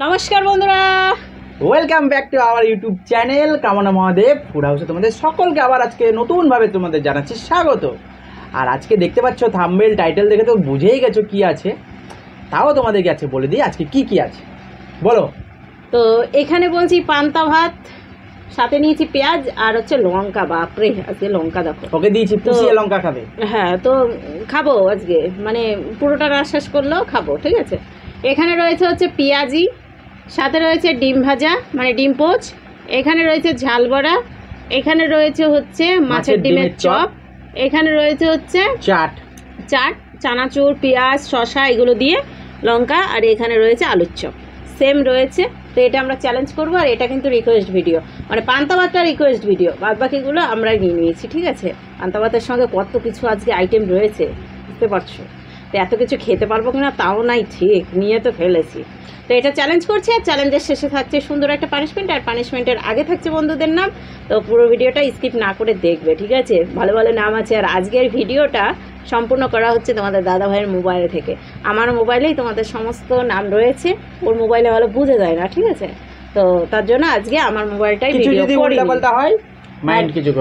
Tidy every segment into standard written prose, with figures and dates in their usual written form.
নমস্কার বন্ধুরা, welcome back to our YouTube channel কামনা মহাদেব ফুড হাউসে তোমাদের সকলকে আবার আজকে নতুনভাবে তোমাদের জানাচ্ছি স্বাগত। আর আজকে দেখতে পাচ্ছ থাম্বনেল টাইটেল দেখে তো বুঝেই গেছো কি আছে, তাও তোমাদেরকে আছে বলে দিই আজকে কি কি আছে বলো। তো এখানে বলছি পান্তা ভাত, সাথে নিয়েছি পেঁয়াজ আর হচ্ছে লঙ্কা। বাপরে, আজকে লঙ্কা দেখো। ওকে দিয়েছি পুষিয়ে লঙ্কা খাবে। হ্যাঁ, তো খাবো আজকে, মানে পুরোটা না শেষ করলেও খাবো, ঠিক আছে। এখানে রয়েছে হচ্ছে পেঁয়াজি, সাথে রয়েছে ডিম ভাজা মানে ডিম পোচ, এখানে রয়েছে ঝাল বড়া, এখানে রয়েছে হচ্ছে মাছের ডিমের চপ, এখানে রয়েছে হচ্ছে চাট, চানাচুর, পেঁয়াজ, শসা এগুলো দিয়ে লঙ্কা, আর এখানে রয়েছে আলুর চপ সেম রয়েছে। তো এটা আমরা চ্যালেঞ্জ করবো, আর এটা কিন্তু রিকোয়েস্ট ভিডিও, মানে পান্তা ভাতটা রিকোয়েস্ট ভিডিও, বাদ বাকিগুলো আমরা নিয়ে নিয়েছি, ঠিক আছে। পান্তা ভাতের সঙ্গে কত কিছু আজকে আইটেম রয়েছে বুঝতে পারছো, তো এত কিছু খেতে পারবো কিনা তাও নাই ঠিক, নিয়ে তো ফেলেছি। তো এটা চ্যালেঞ্জ করছি, আর চ্যালেঞ্জের শেষে থাকছে সুন্দর একটা পানিশমেন্ট, আর পানিশমেন্টের আগে থাকছে বন্ধুদের নাম। তো পুরো ভিডিওটা স্কিপ না করে দেখবে, ঠিক আছে। ভালো ভালো নাম আছে, আর আজকের ভিডিওটা সম্পূর্ণ করা হচ্ছে তোমাদের দাদা ভাইয়ের মোবাইল থেকে। আমার মোবাইলেই তোমাদের সমস্ত নাম রয়েছে, ওর মোবাইলে ভালো বুঝে যায় না, ঠিক আছে। তো তার জন্য আজকে আমার মোবাইলটাই ভিডিও করি।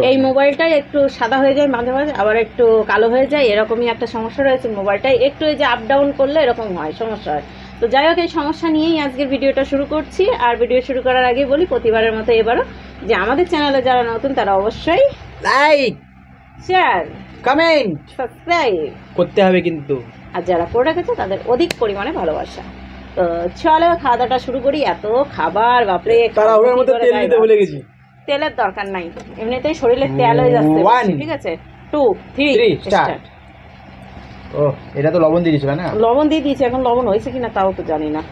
এই মোবাইলটাই একটু সাদা হয়ে যায় মাঝে মাঝে, আবার একটু কালো হয়ে যায়, এরকমই একটা সমস্যা রয়েছে মোবাইলটাই। একটু এই যে আপ ডাউন করলে এরকম হয়, সমস্যা হয়। তো যাই হোক, এই সমস্যা নিয়েই আজকের ভিডিওটা শুরু করছি। আর ভিডিও শুরু করার আগে বলি প্রতিবারের মতো এবারও যে আমাদের চ্যানেলে যারা নতুন তারা অবশ্যই লাইক, শেয়ার, কমেন্ট, সাবস্ক্রাইব করতে হবে কিন্তু, আর যারা করে রেখেছে তাদের অধিক পরিমাণে ভালোবাসা। তো চলো খাওয়া দাওয়াটা শুরু করি। এত খাবার, বাপরে, তাড়াহুড়োর মধ্যে তেল দিতে ভুলে গেছি। তেলের দরকার নাই, এমনিতেই শরীরে তেল হয়ে যাচ্ছে, ঠিক আছে। 2, 3 স্টার্ট। ও, এটা তো লবণ দিয়ে দিয়েছিল না? লবণ দিয়ে দিয়েছি, এখন লবণ হয়েছে কিনা তাও তো জানি না।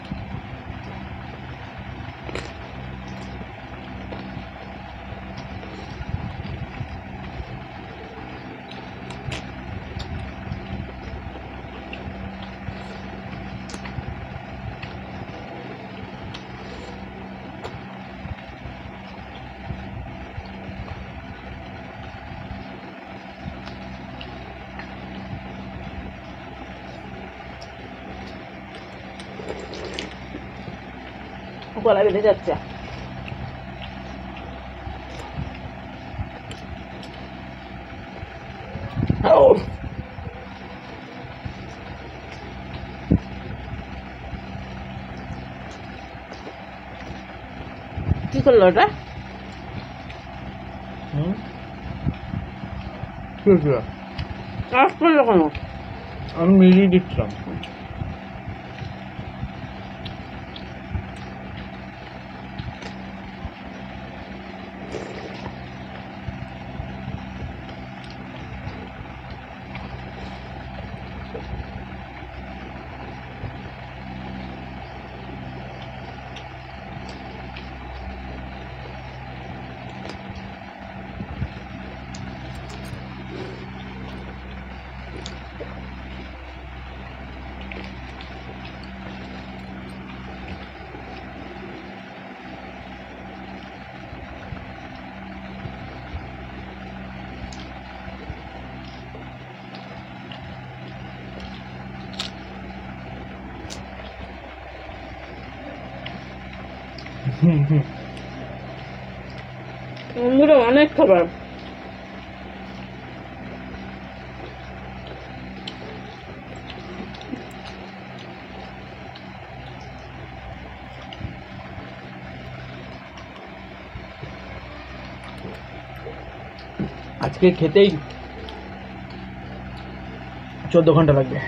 গলা বেঁধে যাচ্ছে। কি করলো ওটা? করলো কেন? আমি মিলিয়ে দিচ্ছিলাম। অনেক খাবার। আজকে খেতেই 14 ঘন্টা লাগবে।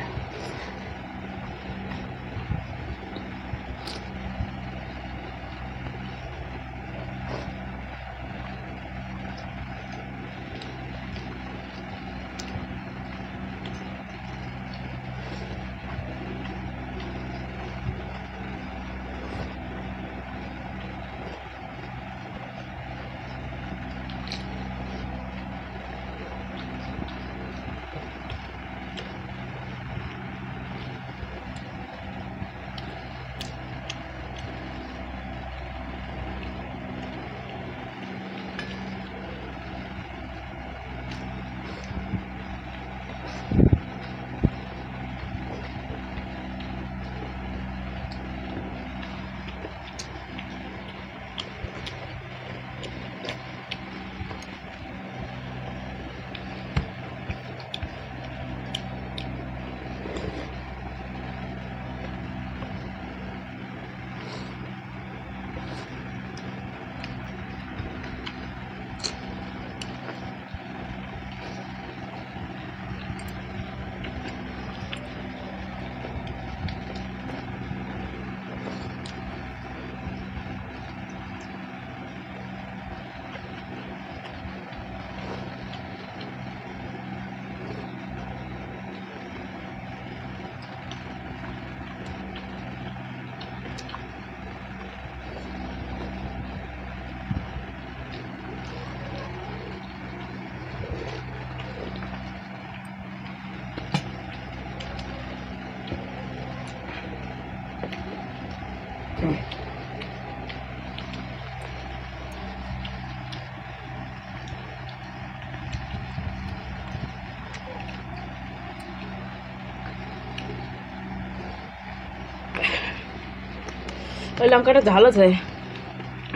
ওই লঙ্কাটা ঝাল আছে,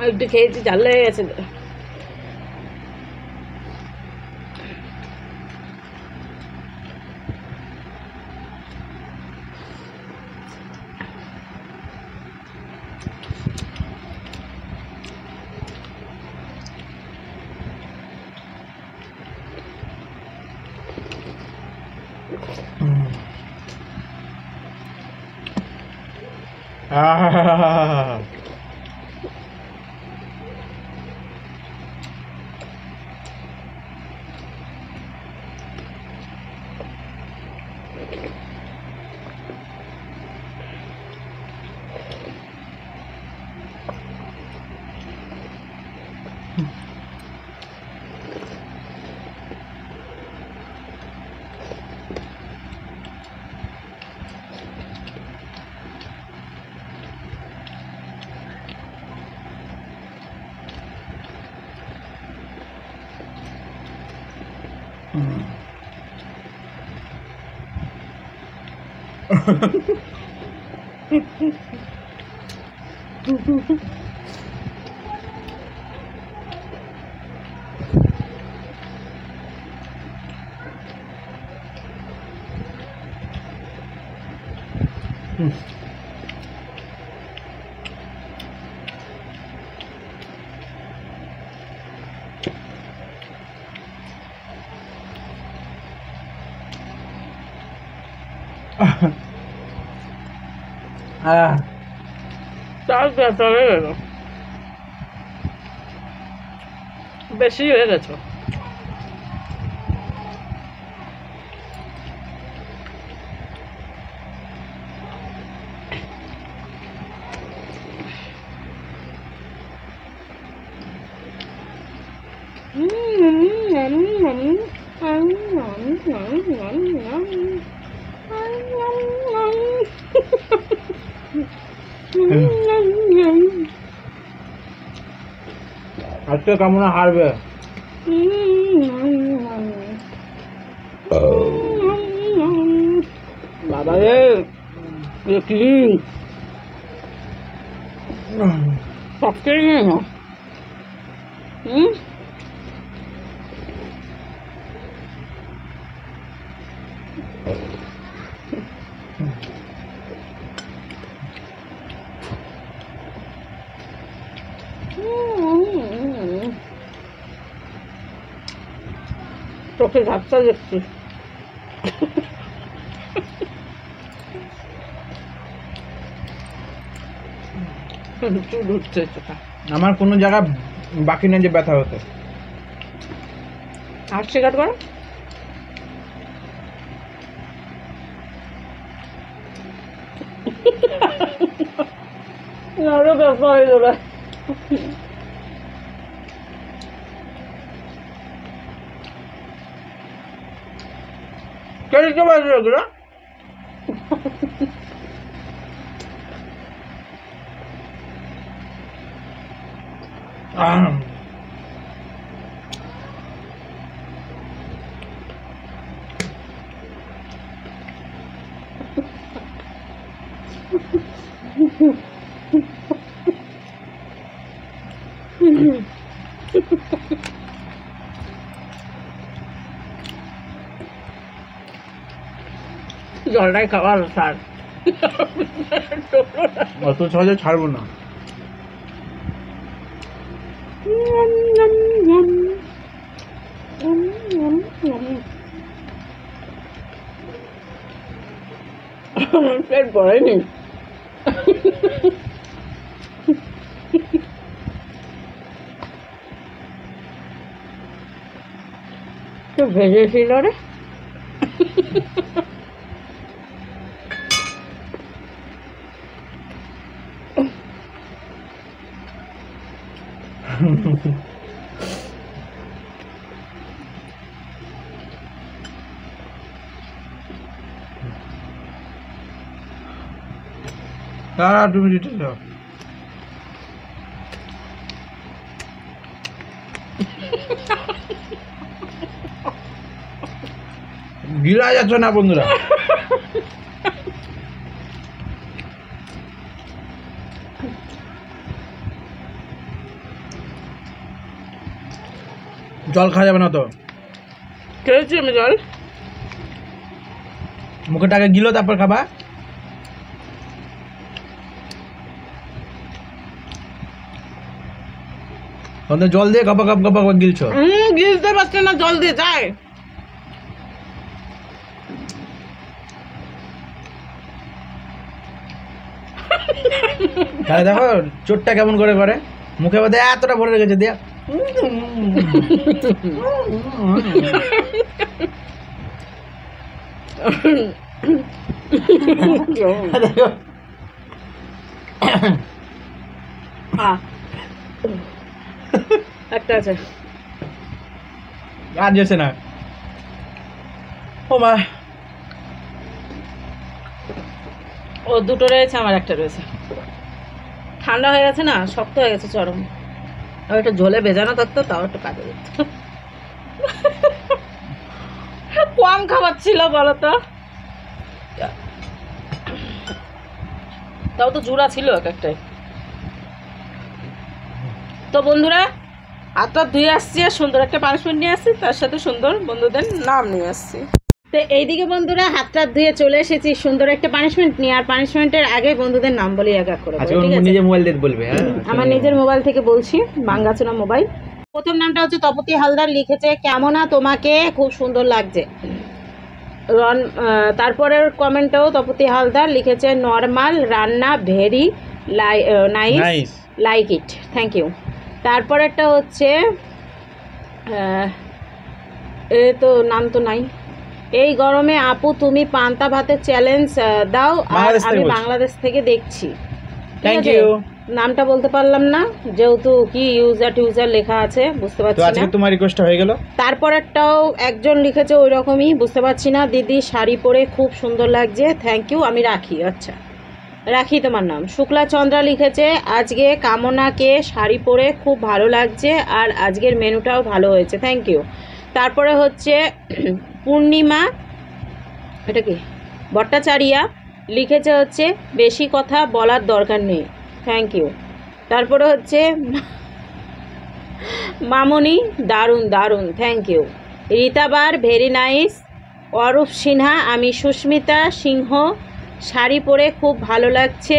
একটু খেয়েছি, ঝাল লেগে গেছে। বেশি হয়ে গেছে। আজকে কেমন হারবে? বাবা রে কি সবচেয়ে চোখে ঝাপসা দেখছি। আমার কোনো জায়গা বাকি নেই যে ব্যথা হতে। হাত শিকার করো। আরো ব্যথা হয়ে যাবে। কে দিতে পারছো এগুলো? জলটাই খাবার স্যার, অত সহজে ছাড়বো না। পেট ভরেনি। তো ভেজেছিল রে। তুমি দিতে চাও? গিলা যাচ্ছে না বন্ধুরা। জল খাওয়া যাবে না তো, খেয়েছি আমি জল। মুখেটা আগে গিলো তারপর খাবা। জল দিয়ে গপা গপ গপা গপ গিলছো। গিলতে পারছে না, জল দিয়ে যায়। তাহলে দেখো চোটটা কেমন করে করে, মুখে বোধ এতটা ভরে রেখেছে দিয়া। দেখো একটা আছে, আর যেছে না। ও মা, ও দুটো রয়েছে, আমার একটা রয়েছে। ঠান্ডা হয়ে গেছে না, শক্ত হয়ে গেছে চরম। আর একটু ঝোলে ভেজানো থাকতো তাও একটু কাজে দিত। কম খাবার ছিল বলো তো, তাও তো জুড়া ছিল এক একটাই। তো বন্ধুরা, হাতটা ধুয়ে আসছি আর সুন্দর একটা পানিশমেন্ট নিয়ে আসছি, তার সাথে সুন্দর বন্ধুদের নাম নিয়ে আসছি। তো এইদিকে বন্ধুরা হাতটা ধুয়ে চলে এসেছি সুন্দর একটা পানিশমেন্ট নিয়ে, আর পানিশমেন্টের আগে বন্ধুদের নাম বলি এক এক করে, আচ্ছা ঠিক আছে? নিজে মোবাইল দিয়ে বলবে। হ্যাঁ, আমার নিজের মোবাইল থেকে বলছি, বাঙ্গাচোনা মোবাইল। প্রথম নামটা হচ্ছে তপতি হালদার, লিখেছে কেমন তোমাকে খুব সুন্দর লাগছে। তারপরের কমেন্টেও তপতি হালদার লিখেছে নর্মাল রান্না, very nice, like it, thank you. তারপরেরটা হচ্ছে এ তো নাম তো নাই। এই গরমে আপু তুমি পান্তা ভাতের চ্যালেঞ্জ দাও, আর আমি বাংলাদেশ থেকে দেখছি। Thank you. নামটা বলতে পারলাম না যেহেতু কি ইউজার লেখা আছে, বুঝতে পারছি তো আজকে না। তোমার রিকোয়েস্টটা হয়ে গেল। তারপরেরটাও একজন লিখেছে ওই রকমই, বুঝতে পারছি না। দিদি শাড়ি পরে খুব সুন্দর লাগছে, থ্যাংক ইউ, আমি রাখি। আচ্ছা রাখি তোমার নাম। শুক্লা চন্দ্রা লিখেছে আজকে কামনাকে শাড়ি পরে খুব ভালো লাগছে, আর আজকের মেনুটাও ভালো হয়েছে, থ্যাংক ইউ। তারপরে হচ্ছে পূর্ণিমা, এটা কি ভট্টাচারিয়া লিখেছে হচ্ছে বেশি কথা বলার দরকার নেই, থ্যাংক ইউ। তারপরে হচ্ছে মামনি দারুণ দারুণ, থ্যাংক ইউ। রীতাবার ভেরি নাইস। অরূপ সিনহা আমি সুস্মিতা সিংহ, শাড়ি পরে খুব ভালো লাগছে,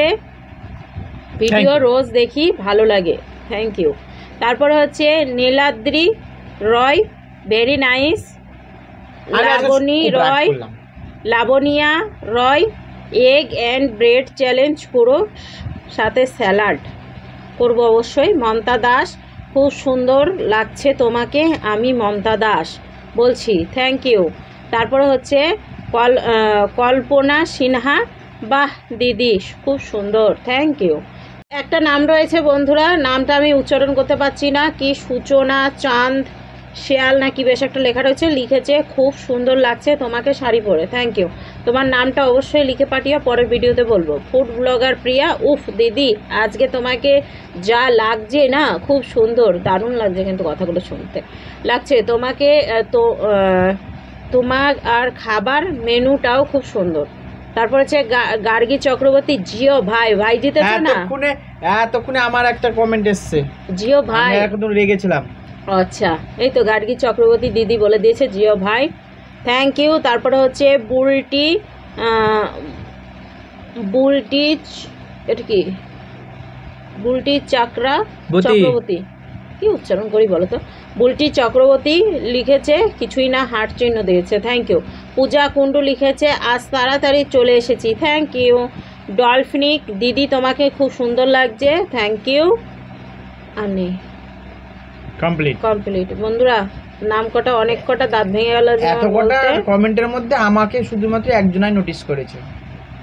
ভিডিও রোজ দেখি, ভালো লাগে, থ্যাংক ইউ। তারপরে হচ্ছে Niladri Roy very nice. Labonya Roy egg and bread challenge করো, সাথে স্যালাড করব অবশ্যই। মমতা দাস খুব সুন্দর লাগছে তোমাকে, আমি মমতা দাস বলছি, থ্যাংক ইউ। তারপরে হচ্ছে কল্পনা সিনহা বাহ দিদি খুব সুন্দর, থ্যাংক ইউ। একটা নাম রয়েছে বন্ধুরা, নামটা আমি উচ্চারণ করতে পারছি না, কি সূচনা চাঁদ শেয়াল না কি বেশ একটা লেখা রয়েছে, লিখেছে খুব সুন্দর লাগছে তোমাকে শাড়ি পরে, থ্যাংক ইউ। তোমার নামটা অবশ্যই লিখে পাঠিও, পরের ভিডিওতে বলবো। ফুড ব্লগার প্রিয়া উফ দিদি আজকে তোমাকে যা লাগছে না, খুব সুন্দর, দারুণ লাগছে কিন্তু কথাগুলো শুনতে লাগছে তোমাকে। তো তোমার আর খাবার মেনুটাও খুব সুন্দর। তারপর হচ্ছে গার্গী চক্রবর্তী জিও ভাই, ভাই জিতেছে না এতক্ষণে আমার একটা কমেন্ট এসছে, জিও ভাই, একদম রেগেছিলাম। আচ্ছা এই তো গার্গী চক্রবর্তী দিদি বলে দিয়েছে জিও ভাই, থ্যাংক ইউ। তারপরে হচ্ছে বুলটি এটা কি বুলটি চক্রবর্তী, কি উচ্চারণ করি বলো তো, বুলটি চক্রবর্তী লিখেছে কিছুই না, হার্ট চিহ্ন দিয়েছে, থ্যাংক ইউ। পূজা কুণ্ডু লিখেছে আজ তাড়াতাড়ি চলে এসেছি, থ্যাংক ইউ। ডলফিনিক দিদি তোমাকে খুব সুন্দর লাগছে, থ্যাংক ইউ। আর নেই, কমপ্লিট বন্ধুরা, নাম কটা অনেক কটা, দাঁত ভেঙে গেল। এত কটা কমেন্টের মধ্যে আমাকে শুধুমাত্র একজনই নোটিস করেছে,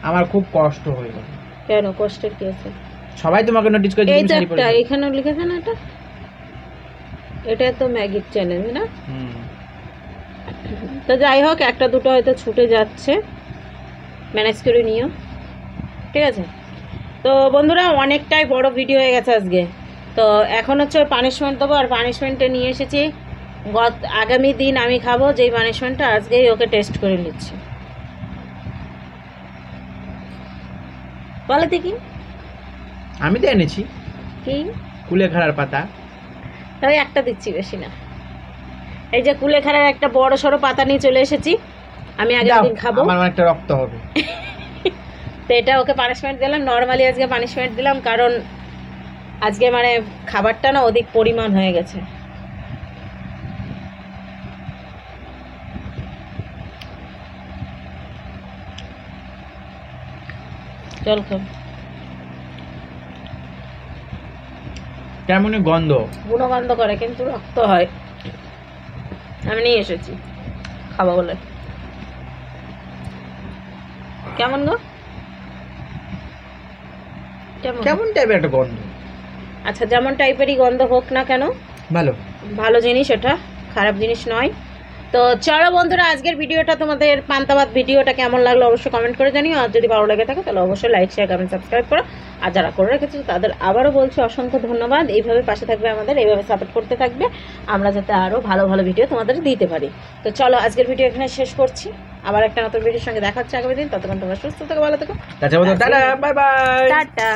আমার খুব কষ্ট হয়ে গেল। কেন কষ্টের কি আছে? সবাই তোমাকে নোটিস করেছে। এই তো একটা এখানে লিখেছে না, এটা তো ম্যাগির চ্যানেল না। তো যাই হোক, একটা দুটো হয়তো ছুটে যাচ্ছে, ম্যানেজ করে নিও, ঠিক আছে? তো বন্ধুরা অনেকটাই বড় ভিডিও হয়ে গেছে আজকে। তো এখন হচ্ছে ওই পানিশমেন্ট দেবো, আর পানিশমেন্টে নিয়ে এসেছি আগামী দিন আমি খাবো যেই পানিশমেন্টটা, আজকেই ওকে টেস্ট করে নিচ্ছি। বলে দেখি, আমি তো এনেছি কি কুলেখাড়ার পাতা, তাই একটা দিচ্ছি, বেশি না। এই যে কুলেখাড়ার একটা বড় সড়ো পাতা নিয়ে চলে এসেছি, আমি আগের দাও, দিন খাবো। আমার অনেকটা রক্ত হবে। তো এটা ওকে পানিশমেন্ট দিলাম, নর্মালি আজকে পানিশমেন্ট দিলাম, কারণ আজকে মানে খাবারটা না অধিক পরিমাণ হয়ে গেছে। চল খাও। কেমন গন্ধ, গুণগন্ধ করে কিন্তু রক্ত হয়। আমি নিয়ে এসেছি খাবো বলে। কেমন গো? কেমন? কেমন টাইপের একটা গন্ধ। আচ্ছা, যেমন টাইপেরই গন্ধ হোক না কেন, ভালো ভালো জিনিস, এটা খারাপ জিনিস নয়। তো চলো বন্ধুরা, আজকের ভিডিওটা তোমাদের পান্তা ভাত ভিডিওটা কেমন লাগলো অবশ্যই কমেন্ট করে জানিও। আর যদি ভালো লাগে থাকে তাহলে অবশ্যই লাইক শেয়ার কমেন্ট সাবস্ক্রাইব করো। আর যারা করে রেখেছো তাদের আবারও বলছি অসংখ্য ধন্যবাদ। এইভাবে পাশে থাকবে আমাদের, এইভাবে সাপোর্ট করতে থাকবে, আমরা যাতে আরও ভালো ভালো ভিডিও তোমাদের দিতে পারি। তো চলো আজকের ভিডিও এখানে শেষ করছি, আবার একটা নতুন ভিডিওর সঙ্গে দেখা হচ্ছে আগামী দিন। ততক্ষণ তোমরা সুস্থ থেকো, ভালো থেকো, টাটা বাই বাই। টাটা।